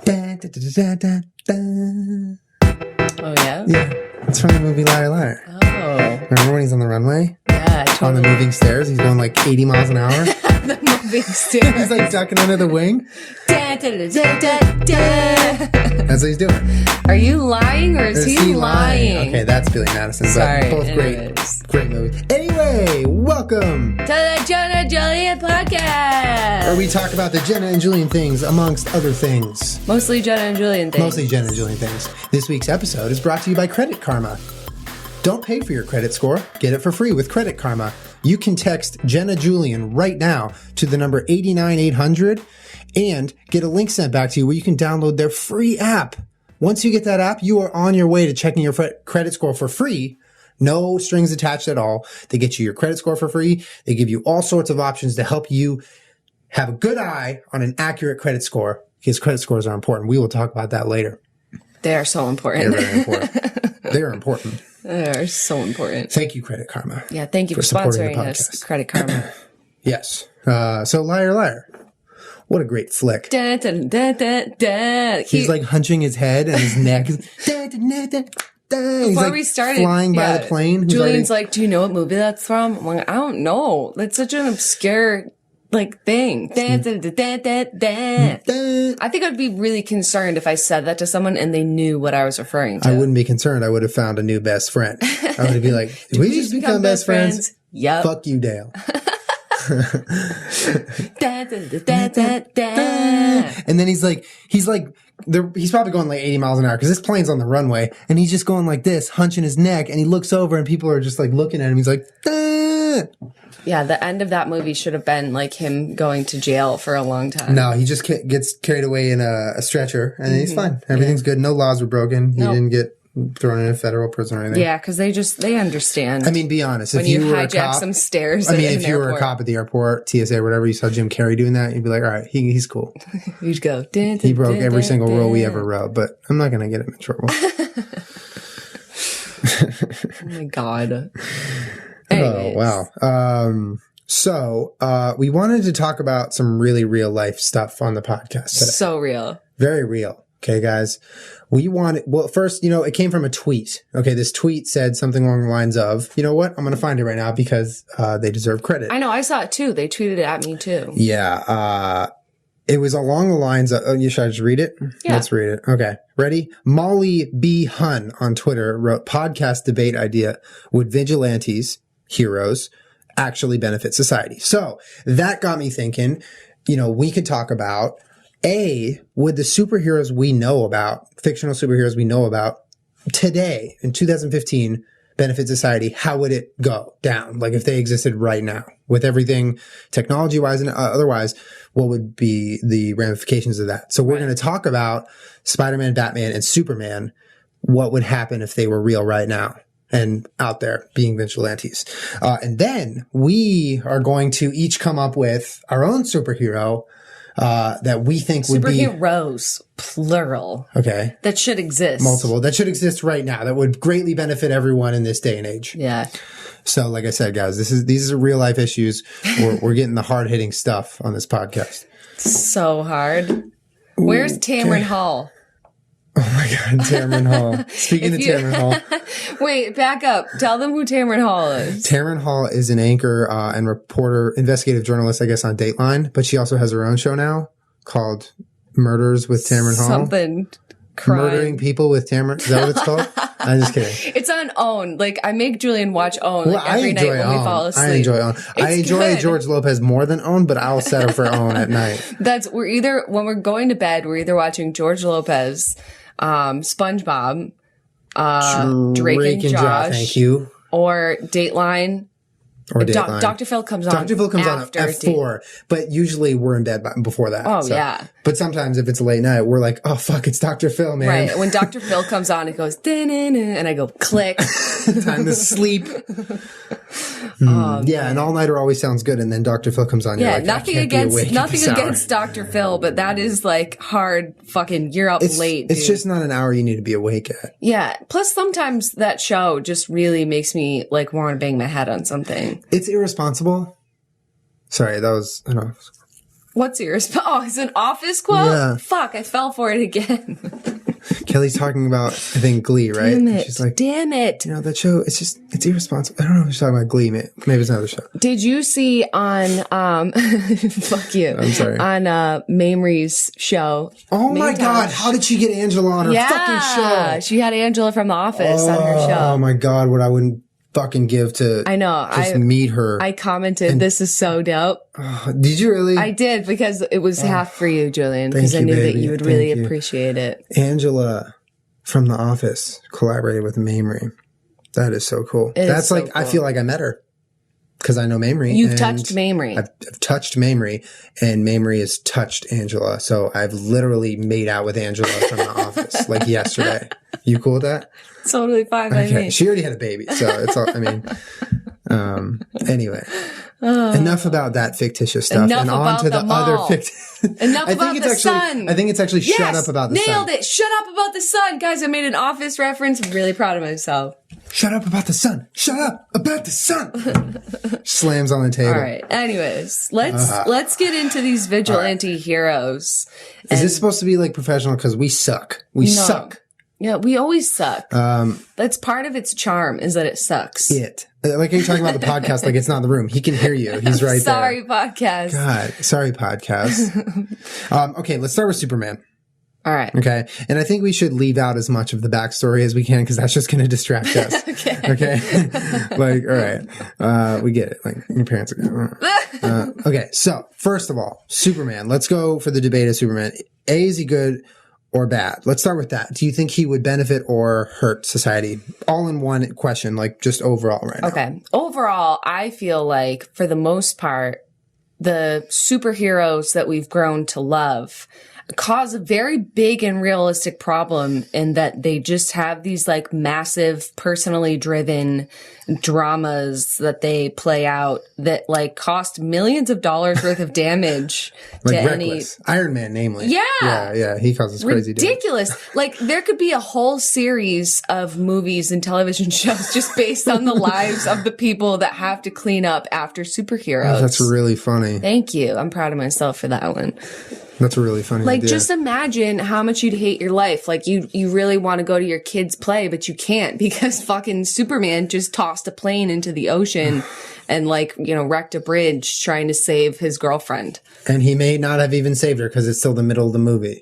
Oh, yeah? Yeah. It's from the movie Liar Liar. Oh. Remember when he's on the runway? Yeah, totally. On the moving stairs? He's going like 80 miles an hour. The moving stairs. He's like ducking under the wing. Da, da, da, da, da, da. That's what he's doing. Are you lying or is he lying? Okay, that's Billy Madison. Sorry. But both anyways. great movies. Anyway, welcome to the Jenna Julien Podcast, where we talk about the Jenna and Julien things, amongst other things. Mostly Jenna and Julien things. Mostly Jenna and Julien things. This week's episode is brought to you by Credit Karma. Don't pay for your credit score. Get it for free with Credit Karma. You can text Jenna Julien right now to the number 89800 and get a link sent back to you where you can download their free app. Once you get that app, you are on your way to checking your credit score for free. No strings attached at all. They get you your credit score for free. They give you all sorts of options to help you have a good eye on an accurate credit score, because credit scores are important. We will talk about that later. They are so important. They're very important. They're important. They are so important. Thank you, Credit Karma. Yeah, thank you for sponsoring us, Credit Karma. Yes. So Liar Liar. What a great flick. Da, da, da, da, da. He's like hunching his head and his neck is da, da, da, da, da. He's like we started, flying by the plane. Julian's like, do you know what movie that's from? I'm like, I don't know. That's such an obscure thing. Da, da, da, da, da, da. I think I'd be really concerned if I said that to someone and they knew what I was referring to. I wouldn't be concerned. I would have found a new best friend. I would be like, did we just become best friends? Yep. Fuck you, Dale. Da, da, da, da, da. And then he's probably going like 80 miles an hour because this plane's on the runway and he's just going like this, hunching his neck, and he looks over and people are just like looking at him. He's like, da. Yeah, the end of that movie should have been like him going to jail for a long time. No, he just gets carried away in a stretcher and he's fine. Everything's good. No laws were broken. He didn't get thrown in a federal prison or anything. Yeah, because they understand. I mean, be honest. When if you were hijack a cop, some stairs. I mean, if you were a cop at the airport, TSA, whatever, you saw Jim Carrey doing that, you'd be like, all right, he's cool. You'd go. He broke every single rule we ever wrote, but I'm not going to get him in trouble. Oh my God. Anyways. Oh, wow. So we wanted to talk about some really real life stuff on the podcast today. So real. Very real. Okay, guys. First, it came from a tweet. Okay, this tweet said something along the lines of, you know what? I'm going to find it right now because they deserve credit. I know. I saw it too. They tweeted it at me too. Yeah. It was along the lines of, should I just read it? Yeah. Let's read it. Okay. Ready? Molly B. Hun on Twitter wrote, podcast debate idea. Would vigilantes, heroes, actually benefit society? So that got me thinking, we could talk about, would the superheroes we know about, fictional superheroes we know about today in 2015 benefit society? How would it go down? Like if they existed right now with everything technology wise and otherwise, what would be the ramifications of that? So we're going to talk about Spider-Man, Batman, and Superman. What would happen if they were real right now and out there being vigilantes? And then we are going to each come up with our own superhero that we think would be superheroes, plural. Okay. That should exist. Multiple. That should exist right now. That would greatly benefit everyone in this day and age. Yeah. So, like I said, guys, these are real life issues. We're getting the hard hitting stuff on this podcast. So hard. Where's Tamron Hall? Oh my God, Tamron Hall. Speaking of Tamron Hall. Wait, back up. Tell them who Tamron Hall is. Tamron Hall is an anchor and reporter, investigative journalist, I guess, on Dateline. But she also has her own show now called Murders with Tamron Hall. Something. Crime. Murdering people with Tamron. Is that what it's called? I'm just kidding. It's on OWN. Like, I make Julian watch OWN every night when we fall asleep. I enjoy OWN. I enjoy good. George Lopez more than OWN, but I'll settle for OWN at night. When we're going to bed, we're either watching George Lopez, SpongeBob, Drake and Josh, thank you, or Dateline. Or Dateline. Dr. Phil comes on. Dr. Phil comes on at 4, but usually we're in bed before that. Oh, yeah. But sometimes if it's late night, we're like, oh, fuck, it's Dr. Phil, man. Right. When Dr. Phil comes on, it goes, and I go, click. Time to sleep. Yeah, and All Nighter always sounds good, and then Dr. Phil comes on. Yeah, you're like, nothing against Dr. Phil, but that is like hard fucking, you're up late, dude. It's just not an hour you need to be awake at. Yeah. Plus, sometimes that show just really makes me like want to bang my head on something. It's irresponsible. Sorry, that was, I don't know. What's yours? Oh, it's an Office quote? Yeah. Fuck, I fell for it again. Kelly's talking about, I think, Glee, right? Damn it. She's like, damn it. you know, that show, it's irresponsible. I don't know if she's talking about Glee. Maybe it's another show. Did you see on, fuck you. I'm sorry. On, Mamrie's show? Oh my God. How did she get Angela on her fucking show? She had Angela from The Office on her show. Oh my God. What I wouldn't fucking give to I know. just meet her. I commented, this is so dope. Did you really? I did because it was half for you, Julian, because I knew that you would really appreciate it. Angela from The Office collaborated with Mamrie. That is so cool. That's like, I feel like I met her because I know Mamrie. You've touched Mamrie. I've touched Mamrie, and Mamrie has touched Angela. So I've literally made out with Angela from The Office like yesterday. You cool with that? Totally fine by me. She already had a baby, so it's all, I mean, anyway. Enough about that fictitious stuff. Enough and on about to the the other mall. Enough about the sun. I think it's actually Yes, shut up about the sun. nailed it. Shut up about the sun. Guys, I made an Office reference. I'm really proud of myself. Shut up about the sun. Shut up about the sun. Slams on the table. All right. Anyways, let's get into these vigilante heroes. Is this supposed to be like professional? Because we suck. We suck. Yeah, we always suck. That's part of its charm is that it sucks. Like you're talking about the podcast, like it's not in the room. He can hear you. He's right Sorry, there. podcast. God, sorry, podcast. Okay, let's start with Superman. All right. Okay. And I think we should leave out as much of the backstory as we can because that's just going to distract us. Okay. Like, all right. We get it. Like, your parents are okay. So, first of all, Superman. Let's go for the debate of Superman. Is he good or bad? Let's start with that. Do you think he would benefit or hurt society? All in one question, like just overall right now. Okay. Overall, I feel like for the most part, the superheroes that we've grown to love cause a very big and realistic problem in that they just have these like massive personally driven dramas that they play out that like cost millions of dollars worth of damage like to Reckless. Iron Man, namely. Yeah. He causes crazy damage. Ridiculous. Like there could be a whole series of movies and television shows just based on the lives of the people that have to clean up after superheroes. Oh, that's really funny. Thank you. I'm proud of myself for that one. That's a really funny Like, idea. just imagine how much you'd hate your life. Like, you really want to go to your kid's play, but you can't because fucking Superman just tossed a plane into the ocean and, like, you know, wrecked a bridge trying to save his girlfriend. And he may not have even saved her because it's still the middle of the movie.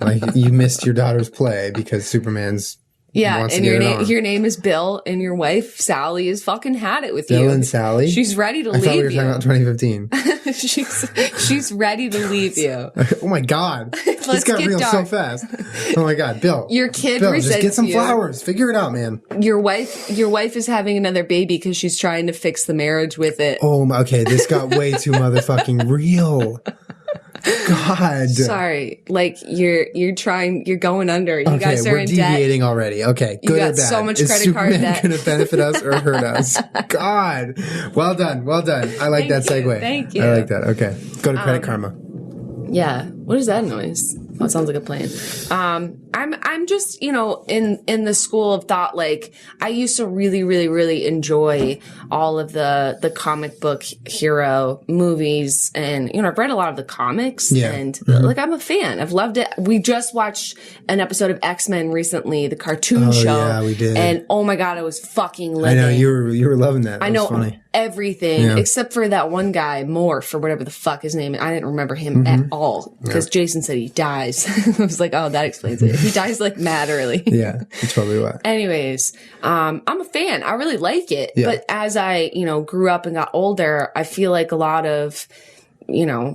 Like, you missed your daughter's play because Superman's wants and to get it on. your name is Bill, and your wife Sally has fucking had it with you. Bill and Sally? She's ready to I leave thought we were you. talking about 2015. she's ready to leave you. Oh my God. This got get real dark. so fast. Oh my God. Bill. Your kid Bill, resents just get some you. flowers. Figure it out, man. Your wife is having another baby because she's trying to fix the marriage with it. Oh my, okay. This got way too motherfucking real. God. Sorry. Like you're going under. You guys are we're in deviating debt. already. Okay. Good got or bad? so much Is credit card Superman debt. going to benefit us or hurt us? God. Well done. Well done. I like that Thank you. segue. Thank you. I like that. Okay. Go to Credit Karma. Yeah. What is that noise? Oh, it sounds like a plane. I'm just, you know, in the school of thought, like, I used to really, really, really enjoy all of the comic book hero movies. And, you know, I've read a lot of the comics and like, I'm a fan. I've loved it. We just watched an episode of X-Men recently, the cartoon show. Yeah, we did. And oh my God, I was fucking living. I know you were loving that. That I know was funny. everything except for that one guy, Morph, or whatever the fuck his name is. I didn't remember him at all because Jason said he dies. I was like, oh, that explains it. He dies like mad early. Yeah, that's probably why. Anyways, I'm a fan. I really like it. Yeah. But as I, you know, grew up and got older, I feel like a lot of, you know,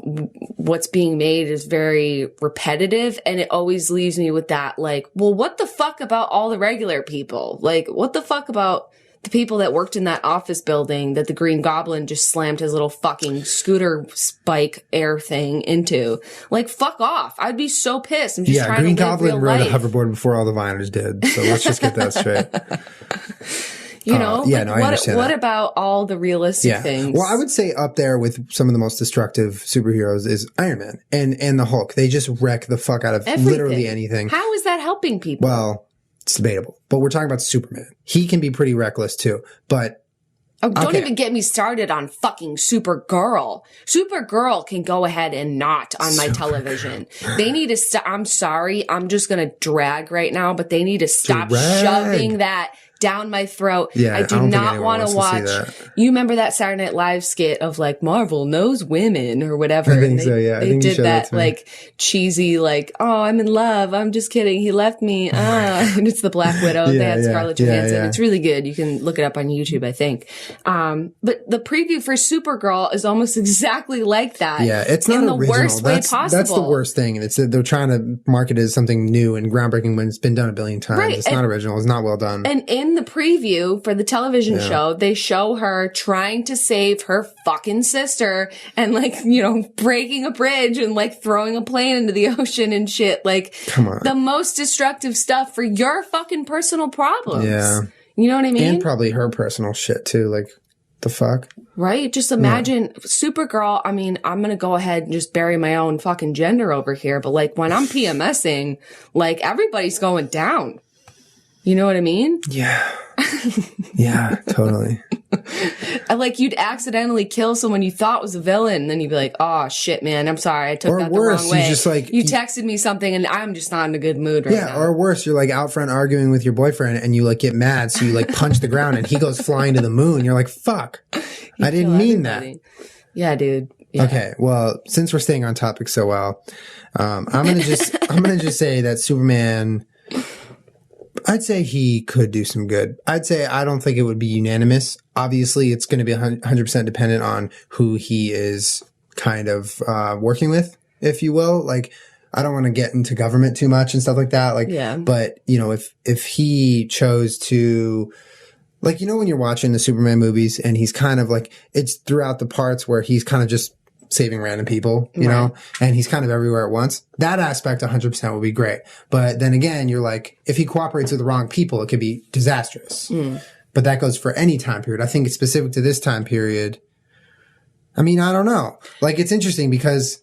what's being made is very repetitive, and it always leaves me with that, like, well, what the fuck about all the regular people? Like, what the fuck about the people that worked in that office building that the Green Goblin just slammed his little fucking scooter spike air thing into? Like, fuck off. I'd be so pissed. I'm just trying Green to live Goblin real rode life. a hoverboard before all the Viners did. So let's just get that straight. You know, I like, understand what that. about all the realistic things? Well, I would say up there with some of the most destructive superheroes is Iron Man and the Hulk. They just wreck the fuck out of Everything. literally anything. How is that helping people? Well, it's debatable, but we're talking about Superman. He can be pretty reckless too, but Oh, don't even get me started on fucking Supergirl. Supergirl can go ahead and not on my television. They need to stop. I'm sorry. I'm just going to drag right now, but they need to stop shoving that down my throat. Yeah, I do not want to watch. You remember that Saturday Night Live skit of like Marvel knows women or whatever? I think so, yeah. They did that like cheesy, like, oh, I'm in love. I'm just kidding. He left me. And it's the Black Widow. They had Scarlett Johansson. It's really good. You can look it up on YouTube, I think. But the preview for Supergirl is almost exactly like that. Yeah, it's not in the original. worst way possible. That's the worst thing. They're trying to market it as something new and groundbreaking when it's been done a billion times. Right. It's not original. It's not well done. And in the preview for the television show, they show her trying to save her fucking sister and like, you know, breaking a bridge and like throwing a plane into the ocean and shit. Like, come on. The most destructive stuff for your fucking personal problems. Yeah. You know what I mean? And probably her personal shit too. Like, the fuck? Right? Just imagine Supergirl. I mean, I'm going to go ahead and just bury my own fucking gender over here. But like when I'm PMSing, like everybody's going down. You know what I mean? Yeah. Yeah, totally. Like you'd accidentally kill someone you thought was a villain, and then you'd be like, "Oh shit, man, I'm sorry, I took that the wrong way." Just like you texted me something, and I'm just not in a good mood right now. Yeah, or worse, you're like out front arguing with your boyfriend, and you like get mad, so you like punch the ground, and he goes flying to the moon. You're like, "Fuck, I didn't mean that." Yeah, dude. Yeah. Okay, well, since we're staying on topic so well, I'm gonna just say that Superman. I'd say he could do some good. I'd say I don't think it would be unanimous. Obviously, it's going to be 100% dependent on who he is kind of working with, if you will. Like, I don't want to get into government too much and stuff like that. Like, but you know, if he chose to, like, you know, when you're watching the Superman movies and he's kind of like, it's throughout the parts where he's kind of just saving random people, you know, and he's kind of everywhere at once. That aspect 100% would be great. But then again, you're like, if he cooperates with the wrong people, it could be disastrous. But that goes for any time period. I think it's specific to this time period. I mean, I don't know. Like, it's interesting because,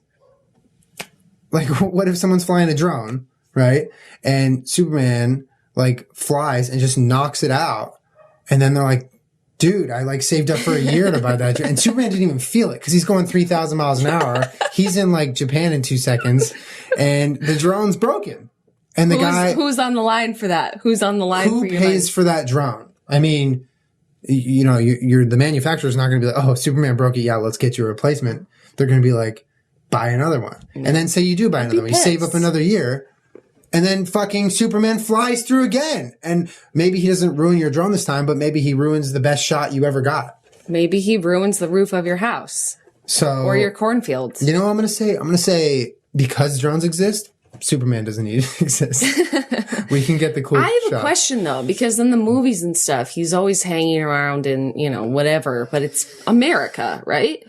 like, what if someone's flying a drone, right? And Superman, like, flies and just knocks it out. And then they're like, dude, I like saved up for a year to buy that. And Superman didn't even feel it because he's going 3,000 miles an hour. He's in like Japan in 2 seconds and the drone's broken. And the guy. Who's on the line for that? Who's on the line for you? Who pays for that drone? I mean, you know, you're the manufacturer's not going to be like, oh, Superman broke it. Yeah, let's get you a replacement. They're going to be like, buy another one. And then say you do buy another one. You save up another year. And then fucking Superman flies through again. And maybe he doesn't ruin your drone this time, but maybe he ruins the best shot you ever got. Maybe he ruins the roof of your house. Or your cornfields. You know what I'm going to say? I'm going to say because drones exist, Superman doesn't need to exist. We can get the cool I have a question, though, because in the movies and stuff, he's always hanging around in, you know, whatever. But it's America, right?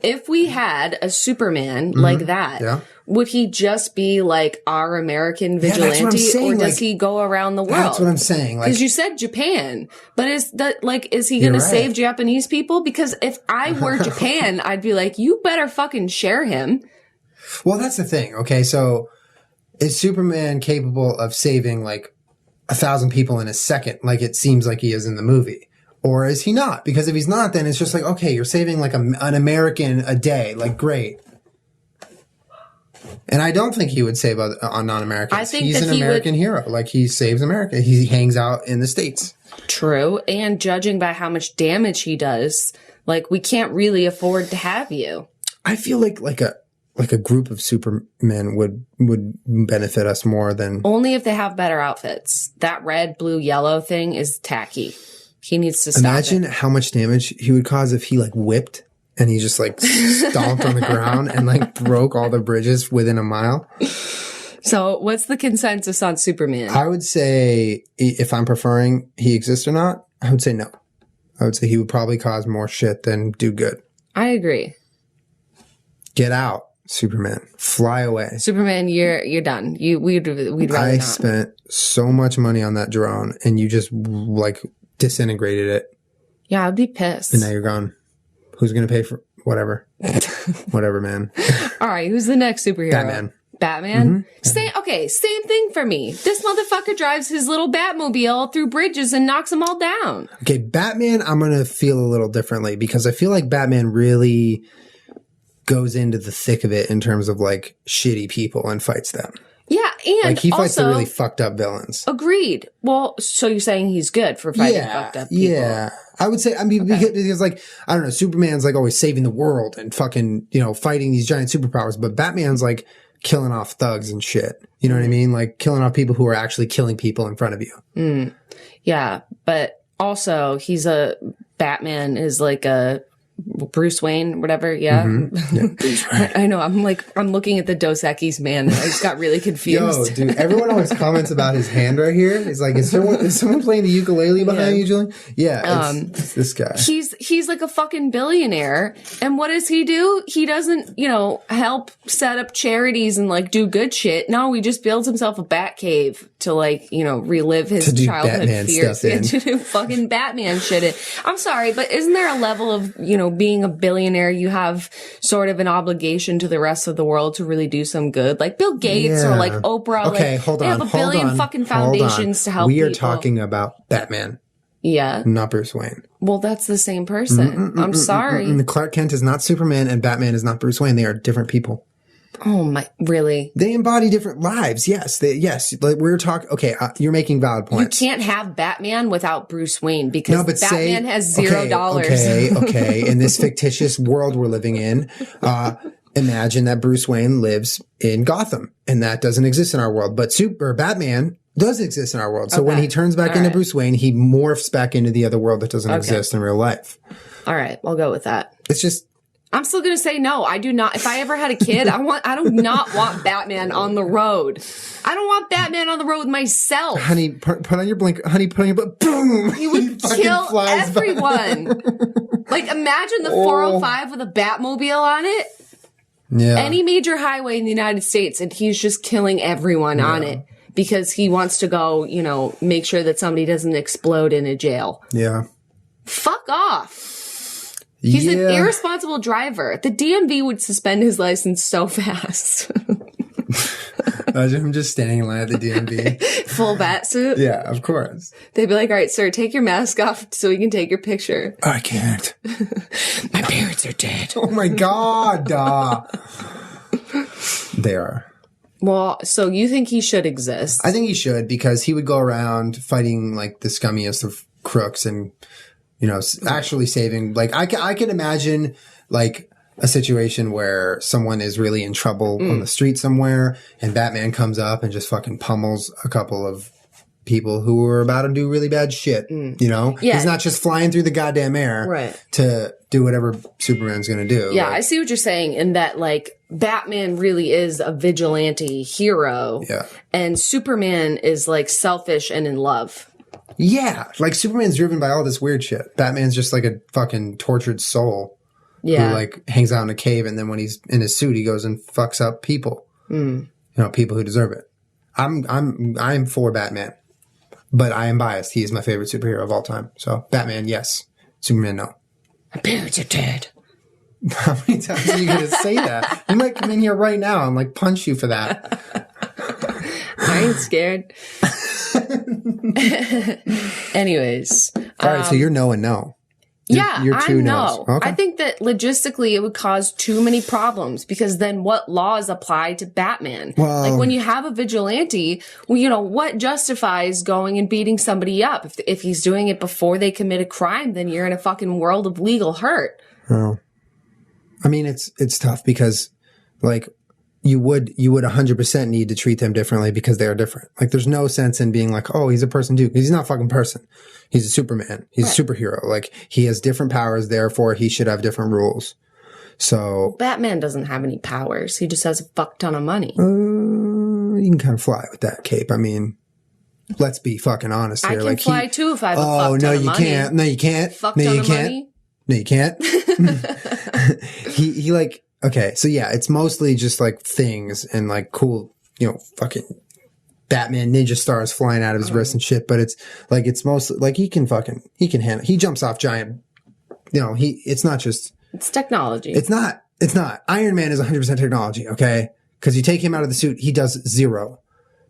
If we had a Superman like that, would he just be like our American vigilante, or does he go around the world? That's what I'm saying. Because you said Japan, but is he going to save Japanese people? Because if I were Japan, I'd be like, you better fucking share him. Well, that's the thing. Okay, so is Superman capable of saving like 1,000 people in a second, like it seems like he is in the movie? Or is he not? Because if he's not, then it's just like, okay, you're saving like an American a day. Like, great. And I don't think he would save on non-Americans. I think he's an American hero. Like, he saves America. He hangs out in the States. True. And judging by how much damage he does, like, we can't really afford to have you. I feel like a group of Supermen would benefit us more than... Only if they have better outfits. That red, blue, yellow thing is tacky. He needs to stop. Imagine how much damage he would cause if he like whipped and he just like stomped on the ground and like broke all the bridges within a mile. So what's the consensus on Superman? I would say, if I'm preferring he exists or not, I would say no. I would say he would probably cause more shit than do good. I agree. Get out, Superman. Fly away. Superman, you're done. We'd rather not. I spent so much money on that drone and you just like disintegrated it. Yeah, I'd be pissed. And now you're gone. Who's going to pay for whatever? Whatever, man. All right, who's the next superhero? Batman. Batman? Same thing for me. This motherfucker drives his little Batmobile through bridges and knocks them all down. Okay, Batman, I'm going to feel a little differently because I feel like Batman really goes into the thick of it in terms of like shitty people and fights them. Yeah, and like he fights also, the really fucked up villains. Agreed. Well, so you're saying he's good for fighting fucked up people? Yeah, I would say. I mean, because like I don't know, Superman's like always saving the world and fucking fighting these giant superpowers, but Batman's like killing off thugs and shit. You know what I mean? Like killing off people who are actually killing people in front of you. Yeah, but also Batman is like a Bruce Wayne, whatever. Yeah. I know. I'm looking at the Dos Equis man. And I just got really confused. Yo, dude, everyone always comments about his hand right here. It's like, is someone playing the ukulele behind you, Julian? Yeah. It's this guy. He's like a fucking billionaire. And what does he do? He doesn't, help set up charities and like do good shit. No, he just builds himself a bat cave to like, relive his childhood Batman fears. Stuff to do fucking Batman shit. I'm sorry, but isn't there a level of, being a billionaire, you have sort of an obligation to the rest of the world to really do some good? Like Bill Gates or like Oprah. Okay, like, hold on. They have a billion fucking foundations to help We are people. talking about Batman. Yeah. Not Bruce Wayne. Well, that's the same person. I'm sorry. Clark Kent is not Superman and Batman is not Bruce Wayne. They are different people. Oh my, really? They embody different lives. Yes. Like we're talking, okay, you're making valid points. You can't have Batman without Bruce Wayne because Batman has $0. Okay. In this fictitious world we're living in, imagine that Bruce Wayne lives in Gotham and that doesn't exist in our world, but Batman does exist in our world. So when he turns back into Bruce Wayne, he morphs back into the other world that doesn't exist in real life. All right. I'll go with that. It's just, I'm still going to say no. I do not. If I ever had a kid, I do not want Batman on the road. I don't want Batman on the road myself. Honey, put on your blinker. Honey, put on your boom. He would kill everyone. Like imagine the 405 with a Batmobile on it. Yeah. Any major highway in the United States, and he's just killing everyone on it because he wants to go, make sure that somebody doesn't explode in a jail. Yeah. Fuck off. He's an irresponsible driver. The DMV would suspend his license so fast. Imagine him just standing in line at the DMV. Full bat suit? Yeah, of course. They'd be like, all right, sir, take your mask off so we can take your picture. I can't. My parents are dead. Oh my God. They are. Well, so you think he should exist? I think he should because he would go around fighting like the scummiest of crooks and actually saving, like, I can imagine, like, a situation where someone is really in trouble on the street somewhere and Batman comes up and just fucking pummels a couple of people who are about to do really bad shit, Yeah. He's not just flying through the goddamn air to do whatever Superman's gonna do. Yeah, I see what you're saying in that, like, Batman really is a vigilante hero. Yeah. And Superman is, like, selfish and in love. Yeah, like Superman's driven by all this weird shit. Batman's just like a fucking tortured soul who like hangs out in a cave, and then when he's in his suit, he goes and fucks up people. People who deserve it. I'm for Batman, but I am biased. He is my favorite superhero of all time. So Batman, yes. Superman, no. My parents are dead. How many times are you going to say that? You might come in here right now and like punch you for that. I ain't scared. Anyways. All right, so you're no and no. You're two no's. Okay. I think that logistically it would cause too many problems because then what laws apply to Batman? Well, like when you have a vigilante, what justifies going and beating somebody up? If he's doing it before they commit a crime, then you're in a fucking world of legal hurt. Oh. I mean, it's tough because like you would 100% need to treat them differently because they are different. Like there's no sense in being like, oh, he's a person too. Because he's not a fucking person. He's a Superman. He's a superhero. Like he has different powers. Therefore he should have different rules. So Batman doesn't have any powers. He just has a fuck ton of money. You can kind of fly with that cape. I mean, let's be fucking honest here. I can fly too if I have a fuck ton of money. No, you can't. No, you can't. Fuck ton of money? No, you can't. He like, okay, so yeah, it's mostly just like things and like cool, fucking Batman ninja stars flying out of his wrist and shit. But it's like, it's mostly like he can handle, he jumps off giant, it's not just. It's technology. It's not. Iron Man is 100% technology, okay? Because you take him out of the suit, he does zero.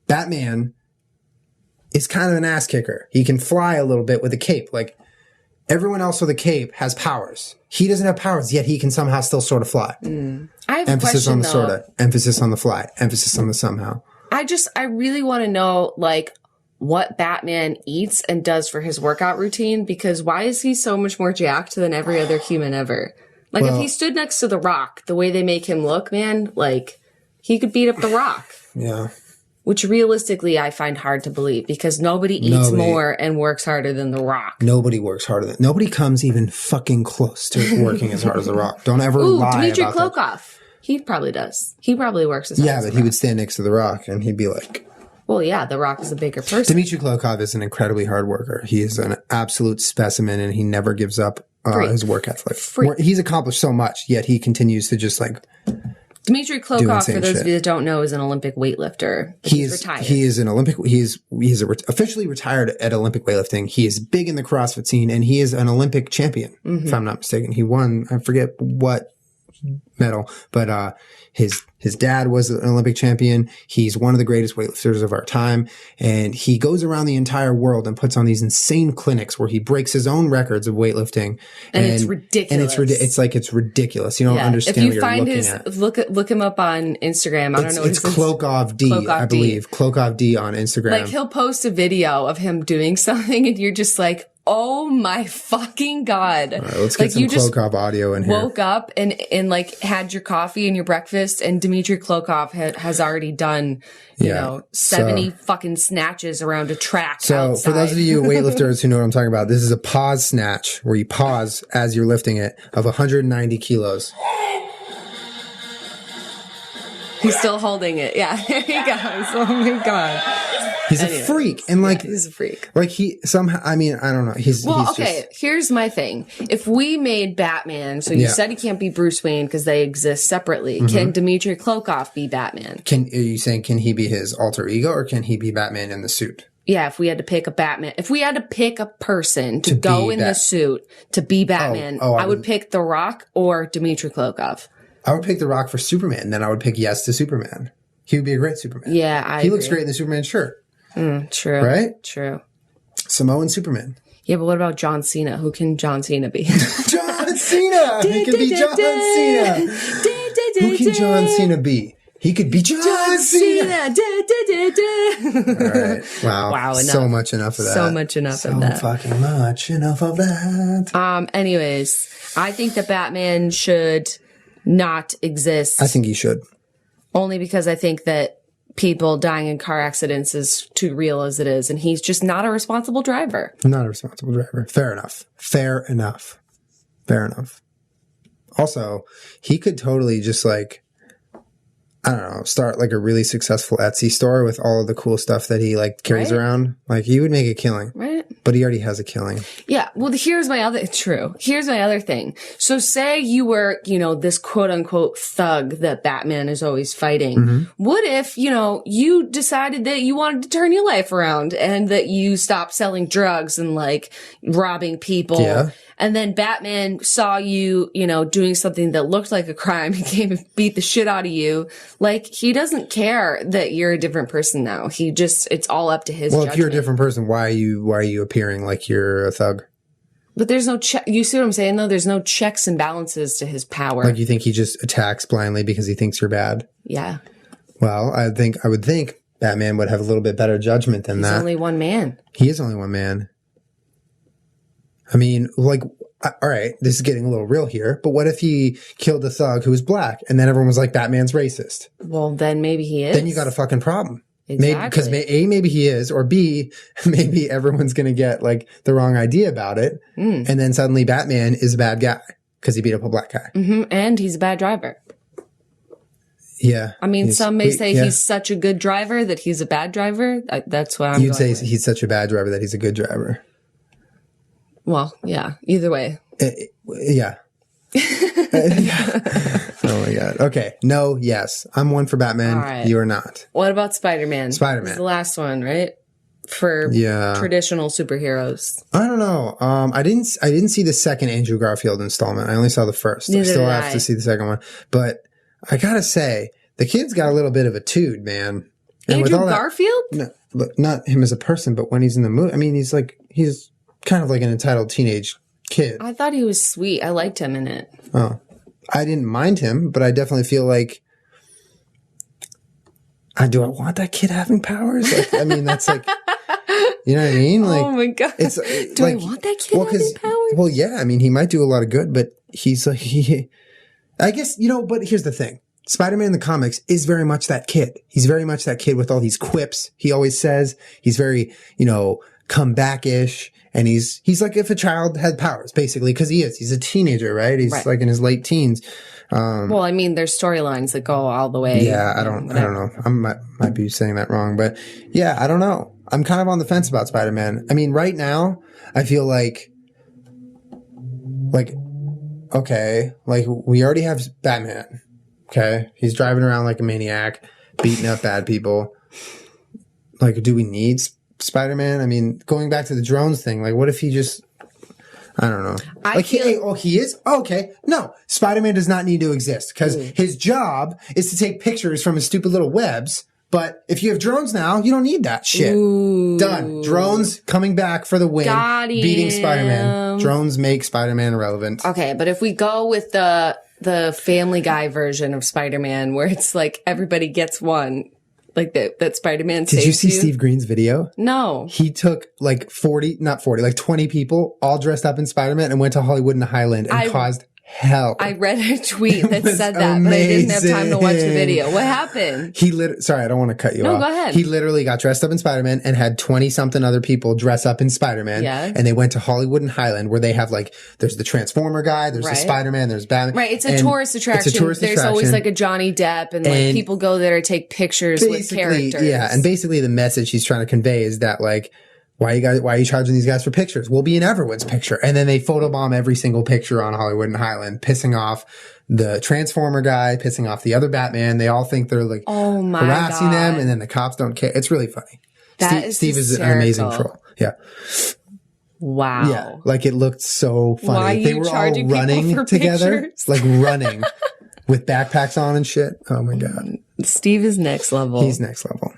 Batman is kind of an ass kicker. He can fly a little bit with a cape. Like, everyone else with a cape has powers. He doesn't have powers, yet he can somehow still sort of fly. I have Emphasis a question, on the though. sorta. Emphasis on the fly. Emphasis on the somehow. I really want to know, like, what Batman eats and does for his workout routine, because why is he so much more jacked than every other human ever? Like, if he stood next to The Rock, the way they make him look, man, like, he could beat up The Rock. Yeah. Which realistically I find hard to believe, because nobody eats more and works harder than The Rock. Nobody works harder than... Nobody comes even fucking close to working as hard as The Rock. Don't ever lie Dmitry about that. Klokov. He probably does. He probably works as hard as Yeah, but The he would Rock. stand next to The Rock and he'd be like... Well, yeah, The Rock is a bigger person. Dmitry Klokov is an incredibly hard worker. He is an absolute specimen and he never gives up his work ethic. He's accomplished so much, yet he continues to just like... Dmitry Klokov, for those shit. of you that don't know, is an Olympic weightlifter. He's retired. He is an Olympic. He's officially retired at Olympic weightlifting. He is big in the CrossFit scene, and he is an Olympic champion. If I'm not mistaken, he won. I forget what medal, but his dad was an Olympic champion. He's one of the greatest weightlifters of our time, and he goes around the entire world and puts on these insane clinics where he breaks his own records of weightlifting. And it's ridiculous. And it's ridiculous. You don't understand if what you you're find looking at. look him up on Instagram. I don't know. It's Klokov D, I believe. Klokov D on Instagram. Like, he'll post a video of him doing something, and you're just like, oh my fucking God. All right, let's get some Klokov audio in here. Woke up and like had your coffee and your breakfast, and Dmitry Klokov has already done, you know, 70 fucking snatches around a track So outside. for those of you weightlifters who know what I'm talking about, this is a pause snatch where you pause as you're lifting it of 190 kilos. He's still holding it. Yeah, there he goes. Oh my God. He's a freak. And like, he's a freak. Like he somehow, I mean, I don't know. He's okay. Here's my thing. If we made Batman, so you said he can't be Bruce Wayne because they exist separately. Can Dmitry Klokov be Batman? Are you saying, can he be his alter ego or can he be Batman in the suit? Yeah, if we had to pick a Batman, if we had to pick a person to go in the suit to be Batman, I would pick The Rock or Dmitry Klokov. I would pick The Rock for Superman. Then I would pick yes to Superman. He would be a great Superman. Yeah, He looks great in the Superman shirt. True. Right? True. Samoan Superman. Yeah, but what about John Cena? Who can John Cena be? John Cena! He could be John Cena! Who can John Cena be? He could be John Cena! All right. Wow. Enough. Enough of that. So much enough of that. Fucking much enough of that. Anyways, I think that Batman should not exist. I think he should. Only because I think that people dying in car accidents is too real as it is, and he's just not a responsible driver. Not a responsible driver. Fair enough. Also, he could totally just like, I don't know, start like a really successful Etsy store with all of the cool stuff that he like carries around. Like he would make a killing. Right. But he already has a killing. Yeah. Well, here's my other thing. So say you were, this quote unquote thug that Batman is always fighting. What if, you decided that you wanted to turn your life around and that you stopped selling drugs and like robbing people? Yeah. And then Batman saw you, doing something that looked like a crime. He came and beat the shit out of you. Like, he doesn't care that you're a different person now. It's all up to his judgment. If you're a different person, why are you appearing like you're a thug? But there's no you see what I'm saying though? There's no checks and balances to his power. Like you think he just attacks blindly because he thinks you're bad? Yeah. Well, I would think Batman would have a little bit better judgment than that. He's only one man. He is only one man. I mean, like, all right, this is getting a little real here, but what if he killed a thug who was black and then everyone was like, Batman's racist? Well, then maybe he is. Then you got a fucking problem. Exactly. Because maybe he is, or B, maybe everyone's going to get like the wrong idea about it. And then suddenly Batman is a bad guy because he beat up a black guy. And he's a bad driver. Yeah. I mean, some may say he's such a good driver that he's a bad driver. That's what You'd say he's such a bad driver that he's a good driver. Well, yeah. Either way. Yeah. Oh my God. Okay. No, yes. I'm one for Batman. Right. You are not. What about Spider-Man? Spider-Man. This is the last one, right? For traditional superheroes. I don't know. I didn't see the second Andrew Garfield installment. I only saw the first. I still have to see the second one. But I gotta say the kid's got a little bit of a tood, man. And Andrew Garfield? No, but not him as a person, but when he's in the movie, I mean, he's kind of like an entitled teenage kid. I thought he was sweet. I liked him in it. Oh, I didn't mind him, but I definitely feel like, do I want that kid having powers? Like, I mean, that's like, you know what I mean? Like, oh my God. It's, do I want that kid having powers? Well, yeah, I mean, he might do a lot of good, but he's like, I guess, but here's the thing. Spider-Man in the comics is very much that kid. He's very much that kid with all these quips he always says. He's very, comeback-ish. And he's like if a child had powers, basically, because he's a teenager, right? He's like in his late teens. Well, I mean, there's storylines that go all the way. Yeah, I don't know. I might be saying that wrong, but yeah, I don't know. I'm kind of on the fence about Spider-Man. I mean, right now, I feel like, okay, like we already have Batman. Okay. He's driving around like a maniac, beating up bad people. Like, do we need Spider-Man? I mean, going back to the drones thing, like, what if he just, I don't know. He is? Oh, okay. No, Spider-Man does not need to exist because his job is to take pictures from his stupid little webs. But if you have drones now, you don't need that shit. Ooh. Done. Drones coming back for the win. Beating Spider-Man. Drones make Spider-Man irrelevant. Okay, but if we go with the Family Guy version of Spider-Man, where it's like everybody gets one, like that Spider-Man saves you. Did you see Steve Green's video? No. He took like 20 people all dressed up in Spider-Man and went to Hollywood and Highland and caused hell. I read a tweet that said that, amazing. But I didn't have time to watch the video. What happened? Sorry, I don't want to cut you off. No, go ahead. He literally got dressed up in Spider-Man and had 20-something other people dress up in Spider-Man. Yeah. And they went to Hollywood and Highland where they have there's the Transformer guy, there's the Spider-Man, there's Batman. Right, it's a tourist attraction. There's always like a Johnny Depp and like people go there to take pictures with characters. Yeah, and basically the message he's trying to convey is that like, why are you charging these guys for pictures? We'll be in everyone's picture. And then they photobomb every single picture on Hollywood and Highland, pissing off the Transformer guy, pissing off the other Batman. They all think they're like harassing them, and then the cops don't care. It's really funny. Steve is an amazing troll. Yeah. Wow. Yeah. Like it looked so funny. Why are you they were all running together, like running with backpacks on and shit. Oh my God. Steve is next level. He's next level.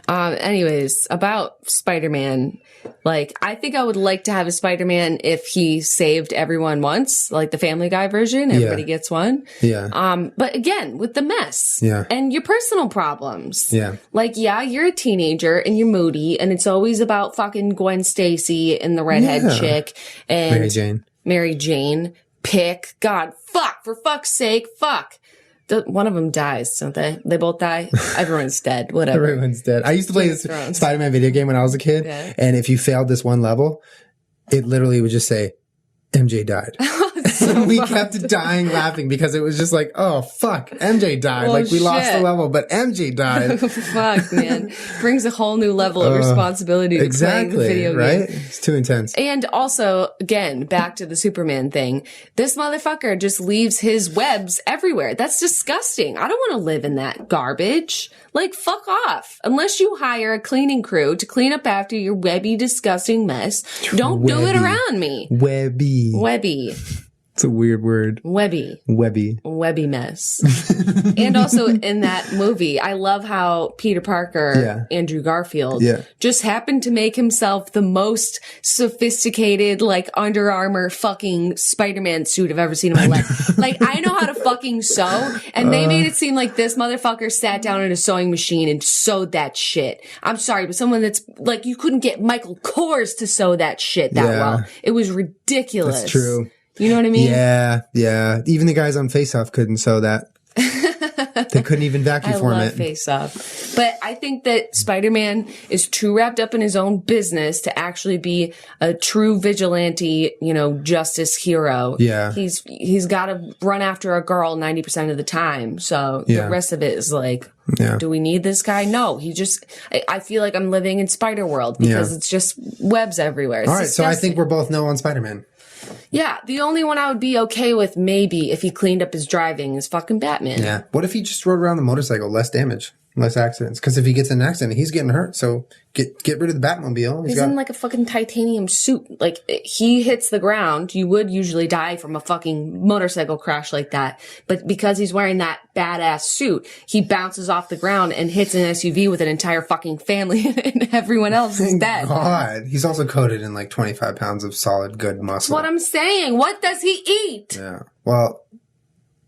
Anyways, about Spider-Man, like, I think I would like to have a Spider-Man if he saved everyone once, like the Family Guy version. Everybody gets one. Yeah. But again, with the mess. Yeah. And your personal problems. Yeah. Like, yeah, you're a teenager and you're moody and it's always about fucking Gwen Stacy and the redhead chick and Mary Jane. God, for fuck's sake, fuck. One of them dies, don't they? They both die? Everyone's dead. Whatever. Everyone's dead. I used to play this Spider-Man video game when I was a kid. Yeah. And if you failed this one level, it literally would just say, MJ died. And we kept dying laughing because it was just like, oh, fuck, MJ died. Well, like, we lost the level, but MJ died. Fuck, man. Brings a whole new level of responsibility to playing the video game. Right? It's too intense. And also, again, back to the Superman thing. This motherfucker just leaves his webs everywhere. That's disgusting. I don't want to live in that garbage. Like, fuck off. Unless you hire a cleaning crew to clean up after your webby, disgusting mess, don't do it around me. Webby. It's a weird word. Webby mess. And also in that movie, I love how Peter Parker, Andrew Garfield, just happened to make himself the most sophisticated, like, Under Armour fucking Spider-Man suit I've ever seen in my life. Like, I know how to fucking sew, and they made it seem like this motherfucker sat down at a sewing machine and sewed that shit. I'm sorry, but someone that's, like, you couldn't get Michael Kors to sew that shit that well. It was ridiculous. That's true. You know what I mean? Yeah. Even the guys on Face Off couldn't sew that. They couldn't even vacuum form it. I love Face Off. But I think that Spider-Man is too wrapped up in his own business to actually be a true vigilante, justice hero. Yeah. He's got to run after a girl 90% of the time. So the rest of it is like, do we need this guy? No. I feel like I'm living in Spider World because it's just webs everywhere. It's all right. disgusting. So I think we're both no on Spider-Man. Yeah, the only one I would be okay with maybe if he cleaned up his driving is fucking Batman. Yeah. What if he just rode around the motorcycle? Less damage. less accidents. Because if he gets in an accident, he's getting hurt. So get rid of the Batmobile. He's in like a fucking titanium suit. Like, he hits the ground. You would usually die from a fucking motorcycle crash like that. But because he's wearing that badass suit, he bounces off the ground and hits an SUV with an entire fucking family and everyone else is dead. God. He's also coated in like 25 pounds of solid, good muscle. What I'm saying. What does he eat? Yeah. Well,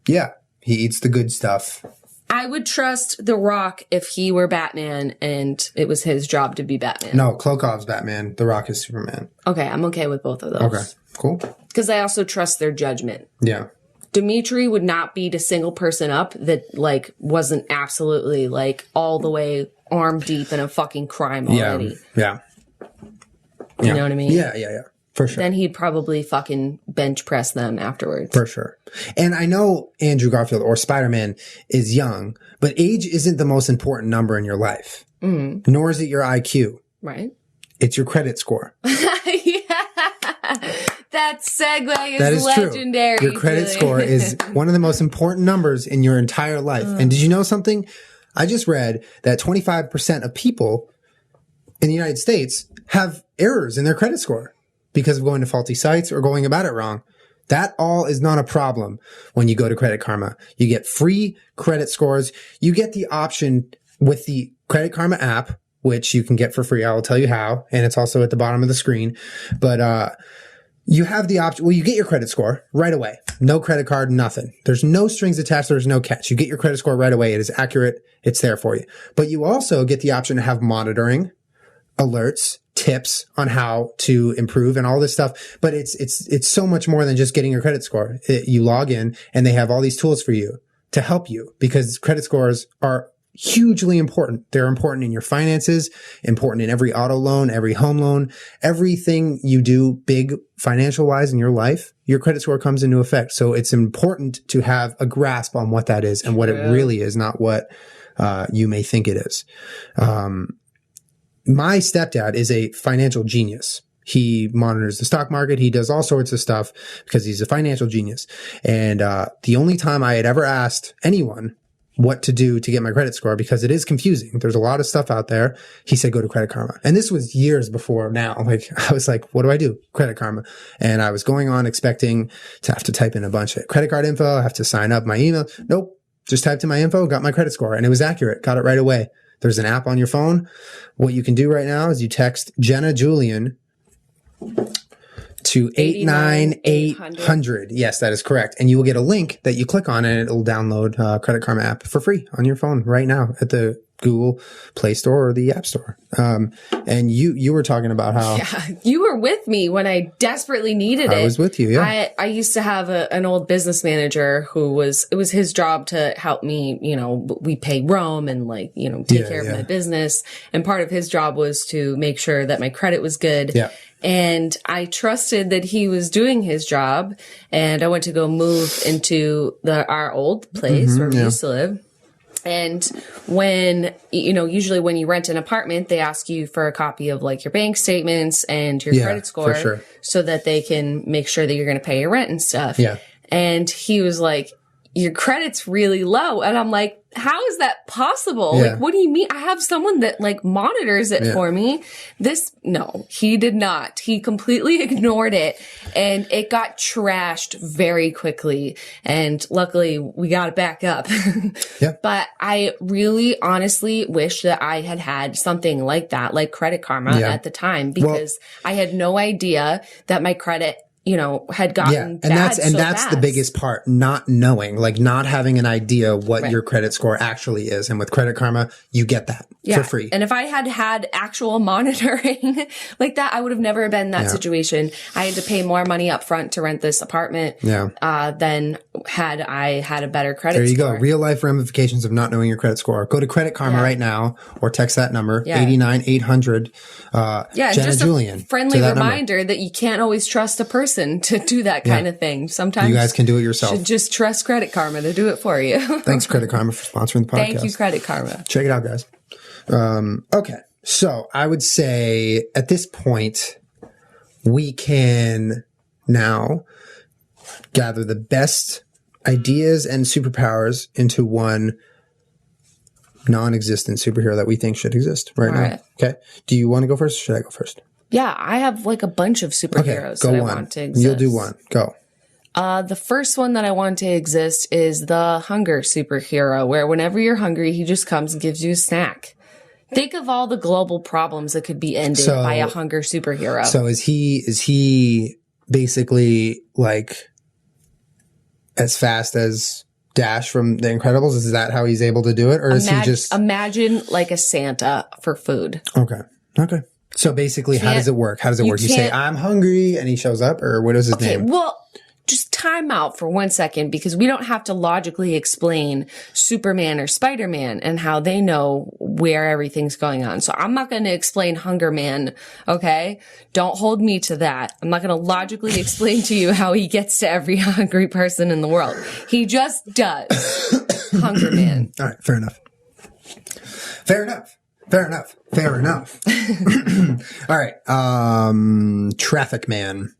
yeah. He eats the good stuff. I would trust The Rock if he were Batman and it was his job to be Batman. No, Klokov's Batman. The Rock is Superman. Okay, I'm okay with both of those. Okay, cool. Because I also trust their judgment. Yeah. Dimitri would not beat a single person up that, like, wasn't absolutely, like, all the way arm deep in a fucking crime already. Yeah. You know what I mean? Yeah. For sure. Then he'd probably fucking bench press them afterwards. For sure. And I know Andrew Garfield or Spider-Man is young, but age isn't the most important number in your life. Mm-hmm. Nor is it your IQ. Right. It's your credit score. Yeah. That segue is, that is legendary. True. Your credit score is one of the most important numbers in your entire life. And did you know something? I just read that 25% of people in the United States have errors in their credit score because of going to faulty sites or going about it wrong. That all is not a problem when you go to Credit Karma. You get free credit scores. You get the option with the Credit Karma app, which you can get for free. I will tell you how. And it's also at the bottom of the screen. But you have the option. Well, you get your credit score right away. No credit card, nothing. There's no strings attached. There's no catch. You get your credit score right away. It is accurate. It's there for you. But you also get the option to have monitoring, alerts, tips on how to improve and all this stuff. But it's so much more than just getting your credit score. You log in and they have all these tools for you to help you because credit scores are hugely important. They're important in your finances, important in every auto loan, every home loan, everything you do big financial wise in your life, your credit score comes into effect. So it's important to have a grasp on what that is and what it really is, not what you may think it is. My stepdad is a financial genius. He monitors the stock market. He does all sorts of stuff because he's a financial genius. And the only time I had ever asked anyone what to do to get my credit score, because it is confusing. There's a lot of stuff out there. He said, go to Credit Karma. And this was years before now. Like, I was like, what do I do? Credit Karma. And I was going on expecting to have to type in a bunch of credit card info, have to sign up my email. Nope. Just typed in my info, got my credit score, and it was accurate. Got it right away. There's an app on your phone. What you can do right now is you text Jenna Julien to 89800. Yes, that is correct. And you will get a link that you click on and it'll download Credit Karma app for free on your phone right now at the Google Play Store or the App Store. And you were talking about how... Yeah, you were with me when I desperately needed it. I was with you, yeah. I used to have an old business manager who it was his job to help me, we pay Rome and take care of my business. And part of his job was to make sure that my credit was good. Yeah. And I trusted that he was doing his job. And I went to go move into our old place where we used to live. And when, usually when you rent an apartment, they ask you for a copy of your bank statements and your credit score for sure. So that they can make sure that you're going to pay your rent and stuff. Yeah. And he was like, your credit's really low. And I'm like, how is that possible? Yeah. What do you mean? I have someone that monitors it for me. No, he did not. He completely ignored it and it got trashed very quickly. And luckily we got it back up. Yeah. But I really honestly wish that I had something like that, like Credit Karma at the time, because I had no idea that my credit had gotten bad and that's fast. the biggest part, not knowing, not having an idea what your credit score actually is. And with Credit Karma, you get that for free. And if I had actual monitoring like that, I would have never been in that situation. I had to pay more money up front to rent this apartment than had I had a better credit score. There you go. Real life ramifications of not knowing your credit score. Go to Credit Karma right now or text that number, 89800. Jenna just Julien, a friendly reminder that you can't always trust a person to do that kind of thing. Sometimes you guys can do it yourself. You should just trust Credit Karma to do it for you. Thanks, Credit Karma, for sponsoring the podcast. Thank you, Credit Karma. Check it out, guys. Okay. So I would say at this point, we can now gather the best ideas and superpowers into one non-existent superhero that we think should exist right now. right. Okay. Do you want to go first or should I go first? Yeah, I have like a bunch of superheroes that I want to exist. You'll do one. Go. The first one that I want to exist is the hunger superhero, where whenever you're hungry, he just comes and gives you a snack. Think of all the global problems that could be ended by a hunger superhero. So is he basically like as fast as Dash from The Incredibles? Is that how he's able to do it? Or is he just... Imagine like a Santa for food. Okay. So basically, how does it work? You say, I'm hungry, and he shows up? Or what is his name? Well, just time out for 1 second, because we don't have to logically explain Superman or Spider-Man and how they know where everything's going on. So I'm not going to explain Hunger Man, okay? Don't hold me to that. I'm not going to logically explain to you how he gets to every hungry person in the world. He just does. Hunger Man. All right, fair enough. All right, Traffic Man.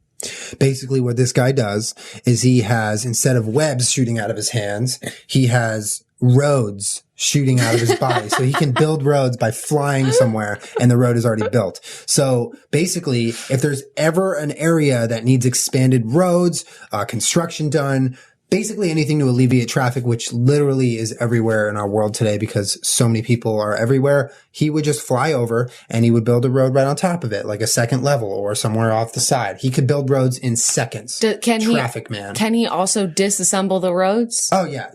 Basically what this guy does is he has, instead of webs shooting out of his hands, he has roads shooting out of his body. So he can build roads by flying somewhere and the road is already built. So basically, if there's ever an area that needs expanded roads, construction done, basically anything to alleviate traffic, which literally is everywhere in our world today because so many people are everywhere, he would just fly over and he would build a road right on top of it, like a second level or somewhere off the side. He could build roads in seconds. Traffic Man. Can he also disassemble the roads? Oh, yeah.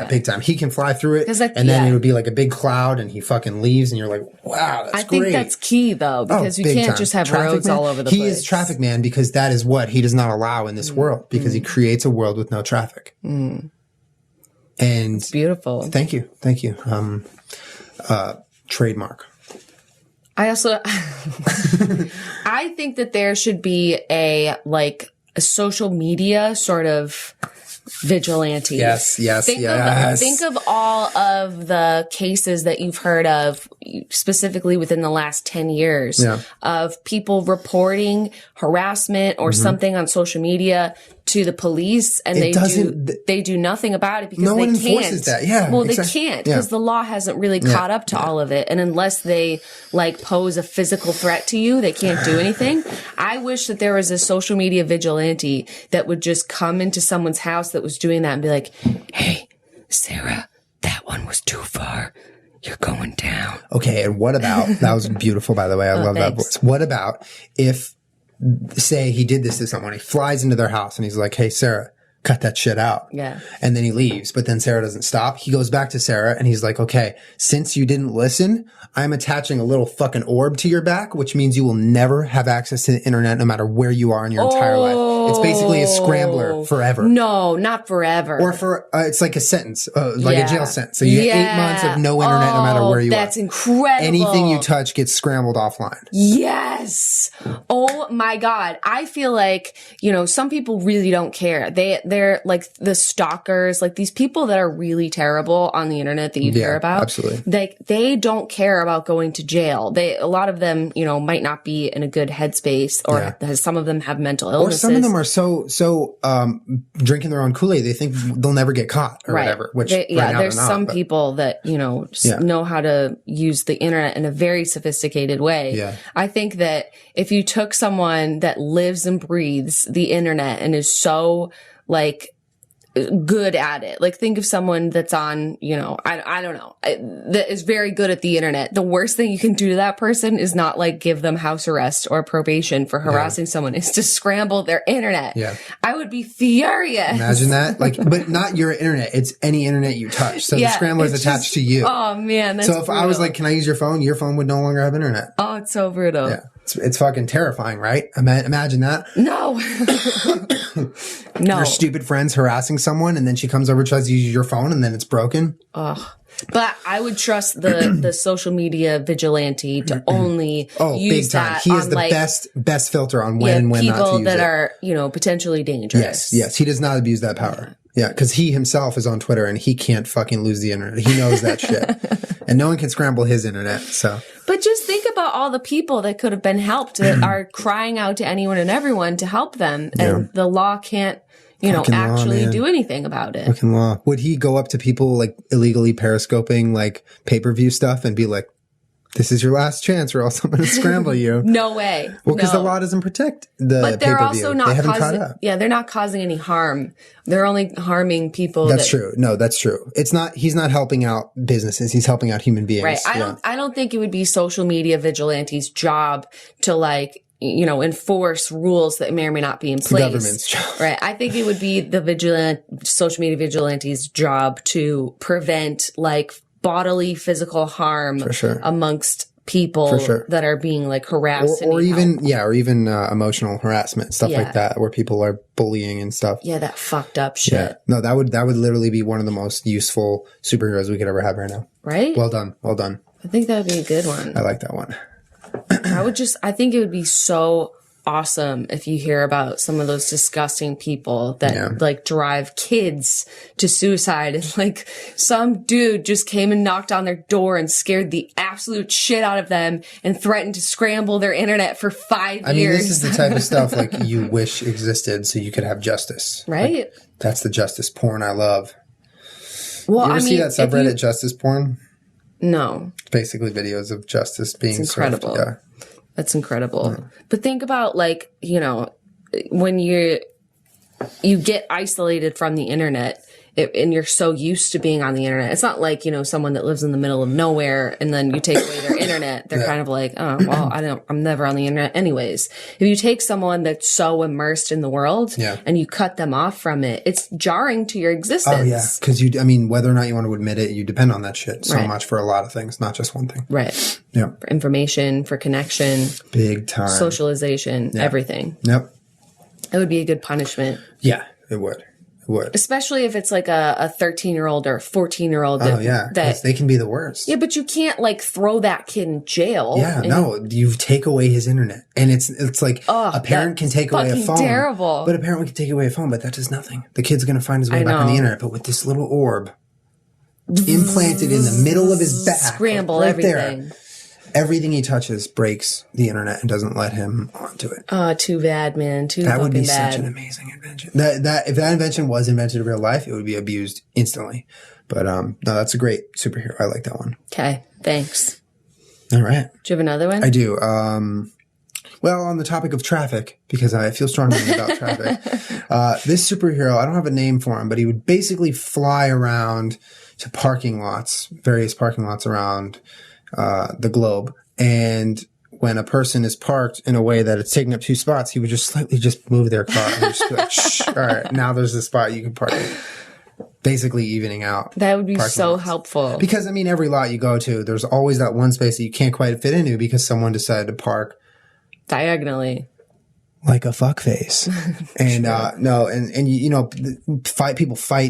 Big time. He can fly through it, and then it would be like a big cloud, and he fucking leaves, and you're like, wow, that's great. I think that's key, though, because you can't just have roads all over the place. He is Traffic Man because that is what he does not allow in this world, because he creates a world with no traffic. And it's beautiful. Thank you. Trademark. I also, I think that there should be a social media sort of vigilante. Yes. Think of all of the cases that you've heard of, specifically within the last 10 years, of people reporting harassment or something on social media to the police, and they do nothing about it because no one they can't. Enforces that. Yeah, well, they can't because the law hasn't really caught up to all of it, and unless they pose a physical threat to you, they can't do anything. I wish that there was a social media vigilante that would just come into someone's house that was doing that and be like, "Hey, Sarah, that one was too far. You're going down." Okay, and what about, that was beautiful, by the way. I love that voice. What about if, say he did this to someone, he flies into their house and he's like, "Hey, Sarah, cut that shit out." Yeah. And then he leaves, but then Sarah doesn't stop. He goes back to Sarah and he's like, "Okay, since you didn't listen, I'm attaching a little fucking orb to your back, which means you will never have access to the internet no matter where you are in your entire life." It's basically a scrambler forever. No, not forever. Or for, it's like a sentence, like a jail sentence. So you get 8 months of no internet no matter where you are. That's incredible. Anything you touch gets scrambled offline. Yes. Oh my God. I feel like, some people really don't care. They're like the stalkers, like these people that are really terrible on the internet that you hear about. Absolutely. They don't care about going to jail. A lot of them, might not be in a good headspace, or some of them have mental illnesses. Or some of them are so drinking their own Kool-Aid, they think they'll never get caught or whatever. Which there's some people that, know how to use the internet in a very sophisticated way. Yeah. I think that if you took someone that lives and breathes the internet and is so good at it. Think of someone that's on, I don't know, that is very good at the internet. The worst thing you can do to that person is not give them house arrest or probation for harassing someone. Is to scramble their internet. Yeah. I would be furious. Imagine that. But not your internet. It's any internet you touch. So the scrambler is attached to you. Oh man. That's so if brutal. I was like, "Can I use your phone?" Your phone would no longer have internet. Oh, it's so brutal. Yeah. It's fucking terrifying, right? Imagine that. No. No. Your stupid friend's harassing someone and then she comes over, tries to use your phone, and then it's broken. Ugh. But I would trust the social media vigilante to only use big time. that. He is the best filter on when and when not to use it. People that are, potentially dangerous. Yes. He does not abuse that power. Yeah, because he himself is on Twitter and he can't fucking lose the internet. He knows that shit. And no one can scramble his internet, so. But just think about all the people that could have been helped that are crying out to anyone and everyone to help them. And the law can't actually do anything about it. Fucking law. Would he go up to people like illegally periscoping like pay-per-view stuff and be like, this is your last chance or else I'm going to scramble you? No way. Well, because the law doesn't protect the But they're pay-per-view. also not they haven't causing, caught up. Yeah, they're not causing any harm. They're only harming people. That's true. No, that's true. He's not helping out businesses. He's helping out human beings. Right. I don't think it would be social media vigilantes' job to like, enforce rules that may or may not be in place. The government's job. Right. I think it would be the social media vigilantes' job to prevent like bodily physical harm amongst people that are being like harassed or even emotional harassment, stuff like that, where people are bullying and stuff. Yeah, that fucked up shit. Yeah. No, that would literally be one of the most useful superheroes we could ever have right now. Right? Well done. I think that would be a good one. I like that one. I think it would be so awesome if you hear about some of those disgusting people that like drive kids to suicide, and like some dude just came and knocked on their door and scared the absolute shit out of them and threatened to scramble their internet for 5 years. I mean, this is the type of stuff like you wish existed so you could have justice. Right? Like, that's the justice porn I love. Well, you ever see that subreddit justice porn? No. It's basically videos of justice being incredible. served. Yeah. That's incredible. Yeah. But think about like, when you get isolated from the internet and you're so used to being on the internet. It's not like, someone that lives in the middle of nowhere and then you take away their internet. They're kind of like, oh, well, I'm never on the internet anyways. If you take someone that's so immersed in the world and you cut them off from it, it's jarring to your existence. Oh, yeah. Because whether or not you want to admit it, you depend on that shit so much for a lot of things, not just one thing. Right. Yeah. For information, for connection. Big time. Socialization, everything. Yep. It would be a good punishment. Yeah, it would. Especially if it's like a 13-year-old or a 14-year-old. That they can be the worst. Yeah, but you can't like throw that kid in jail. Yeah, no, you take away his internet. And it's like a parent can take away a phone. Terrible. But a parent can take away a phone, but that does nothing. The kid's going to find his way back on the internet. But with this little orb implanted in the middle of his back. Scramble everything. Everything he touches breaks the internet and doesn't let him onto it. Oh, too bad, man. That would be such an amazing invention. That if that invention was invented in real life, it would be abused instantly. But no, that's a great superhero. I like that one. Okay, thanks. All right. Do you have another one? I do. Well, on the topic of traffic, because I feel strongly about traffic, this superhero, I don't have a name for him, but he would basically fly around to various parking lots around the globe, and when a person is parked in a way that it's taking up 2 spots, he would just slightly move their car and just be like, shh, all right, now there's a spot you can park in. Basically evening out. That would be so helpful. Because, every lot you go to, there's always that one space that you can't quite fit into because someone decided to park diagonally. Like a fuckface. And,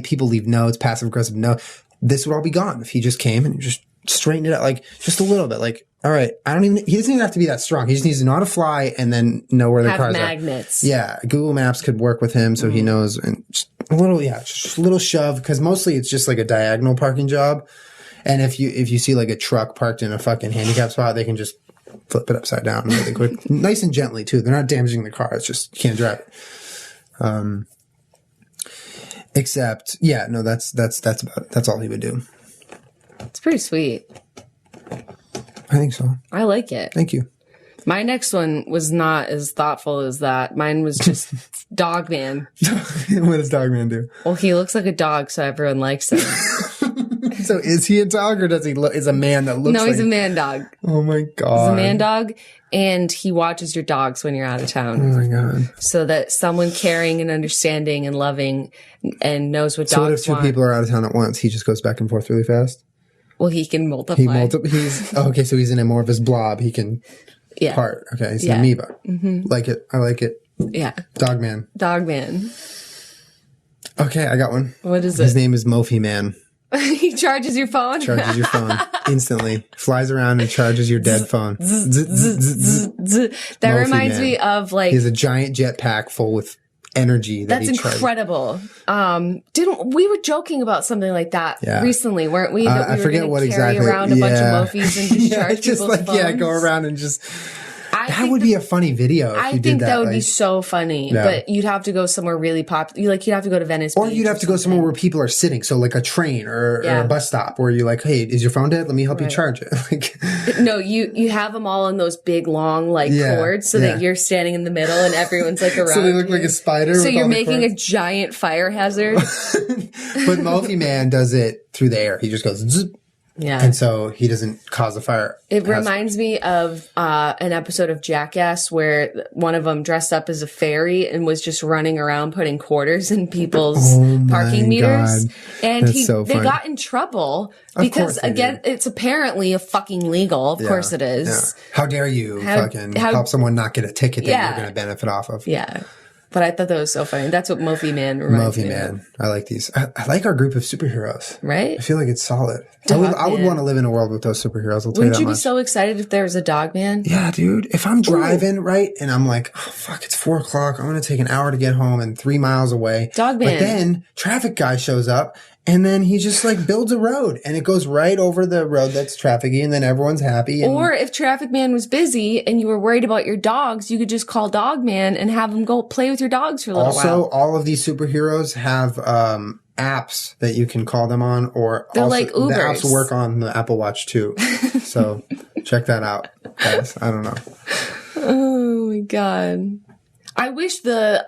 people leave notes, passive aggressive note. This would all be gone if he just came and just straighten it out, like just a little bit. Like, all right, he doesn't even have to be that strong. He just needs to know how to fly and then know where the cars magnets. are. Yeah. Google Maps could work with him so he knows, and just a little shove. Cause mostly it's just like a diagonal parking job. And if you see like a truck parked in a fucking handicap spot, they can just flip it upside down really quick. Nice and gently too. They're not damaging the car. It's just, you can't drive it. Except, that's about it. That's all he would do. It's pretty sweet. I think so. I like it. Thank you. My next one was not as thoughtful as that. Mine was just Dog Man. What does Dog Man do? Well, he looks like a dog, so everyone likes him. So is he a dog, or does he is a man that looks No, he's a man dog. Oh my God. He's a man dog, and he watches your dogs when you're out of town. Oh my God. So that someone caring and understanding and loving and knows what dogs want. So what if 2 people are out of town at once? He just goes back and forth really fast? Well, he can multiply. Okay, so he's in a more of his blob. He can part. Okay, he's an amoeba. Mm-hmm. Like it. I like it. Yeah. Dog Man. Okay, I got one. What is it? His name is Mophie Man. He charges your phone? Charges your phone instantly. Flies around and charges your dead phone. That reminds me of like... He has a giant jetpack full with energy. That's incredible. We were joking about something like that recently, weren't we? That we I forget what carry exactly. Around a bunch of Mophie's and just charge people's phones. Go around and just... That would be a funny video if I you did think that would like, be so funny, Yeah. but you'd have to go somewhere really popular. Like, you'd have to go to Venice or Beach you'd have to go somewhere where people are sitting. So like a train or a bus stop where you're like, hey, is your phone dead? Let me help you charge it. Like, No, you have them all in those big, long, like, cords so that you're standing in the middle and everyone's like around so they look you. like a spider. So with you're all the making cords. a giant fire hazard. But Mophie Man does it through the air. He just goes, zzz, Yeah. and so he doesn't cause a fire. It reminds me of an episode of Jackass where one of them dressed up as a fairy and was just running around putting quarters in people's parking meters. God. And That's so they funny. got in trouble Of because, course they again, it's apparently a fucking legal. Of course it is. Yeah. How dare you fucking help someone not get a ticket that you're going to benefit off of? Yeah. But I thought that was so funny. That's what Mophie Man reminds me Man. of. I like these. I like our group of superheroes. Right? I feel like it's solid. I would want to live in a world with those superheroes. I'll tell Wouldn't you you that be much. so excited if there was a dog man? Yeah, dude. If I'm driving, right, and I'm like, oh, fuck, it's 4:00. I'm going to take an hour to get home and 3 miles away. Dog man. But then traffic guy shows up and then he just like builds a road and it goes right over the road that's trafficy and then everyone's happy. And Or if Traffic Man was busy and you were worried about your dogs, you could just call Dog Man and have him go play with your dogs for a little while. also, all of these superheroes have apps that you can call them on, or They're also, like the apps Ubers. work on the Apple Watch too. So check that out, guys. I don't know. Oh my God. I wish the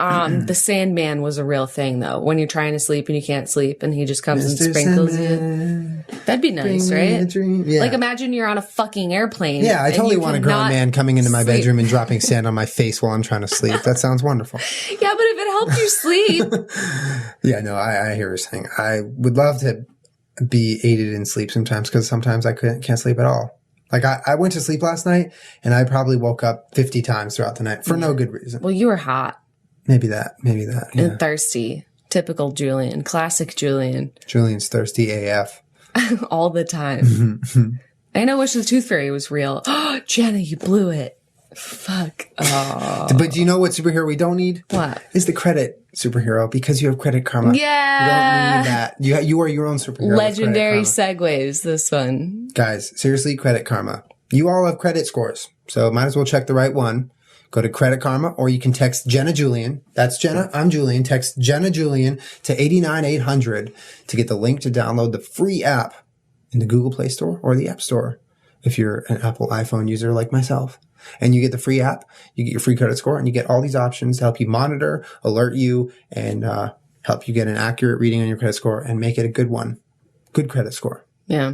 Sandman was a real thing though. When you're trying to sleep and you can't sleep and he just comes and Mr. sprinkles Sandman, you. That'd be nice, bring me a right? dream. Yeah. Like, imagine you're on a fucking airplane. Yeah, I and totally you want a grown cannot man coming into my sleep. bedroom and dropping sand on my face while I'm trying to sleep. That sounds wonderful. Yeah, but if it helped you sleep. Yeah, no, I hear what you're saying. I would love to be aided in sleep sometimes because sometimes I can't sleep at all. Like I went to sleep last night and I probably woke up 50 times throughout the night for no good reason. Well, you were hot Maybe that. Yeah. and thirsty. Typical Julian. Classic Julian. Julian's thirsty AF. All the time. And I wish the Tooth Fairy was real. Oh, Jenna, you blew it. Fuck. Oh. But do you know what superhero we don't need? What? Is the credit superhero because you have credit karma. Yeah. You don't need that. You are your own superhero. with Legendary credit karma. segues, this one. Guys, seriously, Credit Karma. You all have credit scores, so might as well check the right one. Go to Credit Karma, or you can text Jenna Julien. That's Jenna. I'm Julien. Text Jenna Julien to 89800 to get the link to download the free app in the Google Play Store or the App Store if you're an Apple iPhone user like myself. And you get the free app, you get your free credit score, and you get all these options to help you monitor, alert you, and help you get an accurate reading on your credit score and make it a good one. Good credit score. Yeah.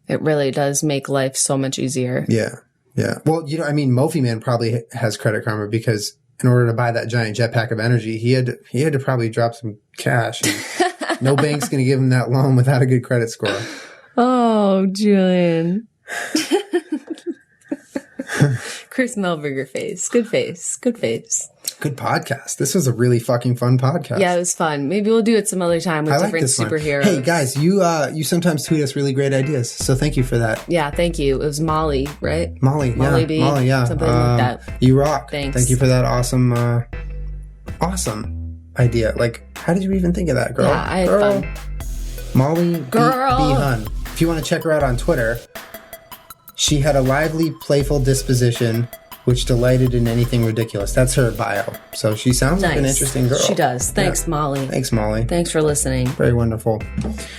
It really does make life so much easier. Yeah. Yeah. Well, Mophie Man probably has Credit Karma because in order to buy that giant jetpack of energy, he had to probably drop some cash. And no bank's going to give him that loan without a good credit score. Oh, Julian. Chris Melberger face. Good face. Good face. Good podcast. This was a really fucking fun podcast. Yeah, it was fun. Maybe we'll do it some other time with I like different this one. superheroes. Hey guys, you sometimes tweet us really great ideas, so thank you for that. Yeah, thank you. It was Molly, right? Molly B. Molly, yeah. Something like that. You rock. Thanks. Thank you for that awesome idea. Like, how did you even think of that, girl? Yeah, I had fun. Molly Girl. B. Hun. If you want to check her out on Twitter, she had a lively, playful disposition which delighted in anything ridiculous. That's her bio. So she sounds like an interesting girl. She does. Thanks, Yeah. Molly. Thanks, Molly. Thanks for listening. Very wonderful.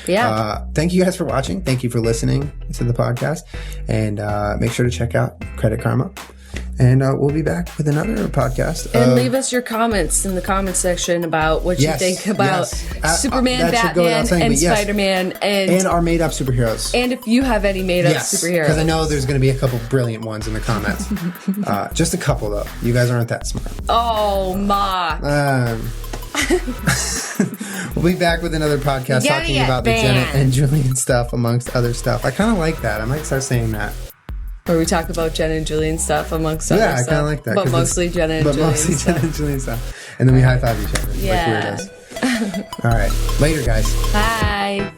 Yeah. Thank you guys for watching. Thank you for listening to the podcast. And make sure to check out Credit Karma. And we'll be back with another podcast. And leave us your comments in the comment section about what you think about Superman, Batman, and Spider-Man. And our made-up superheroes. And if you have any made-up superheroes. Because I know there's going to be a couple brilliant ones in the comments. Just a couple, though. You guys aren't that smart. Oh, ma. We'll be back with another podcast talking about the Jenna and Julien stuff, amongst other stuff. I kind of like that. I might start saying that. Where we talk about Jenna and Julien stuff amongst other stuff. Yeah, I kind of like that. But mostly Jenna and Julien stuff. And then we high-five each other. Yeah. Like weirdos. All right. Later, guys. Bye.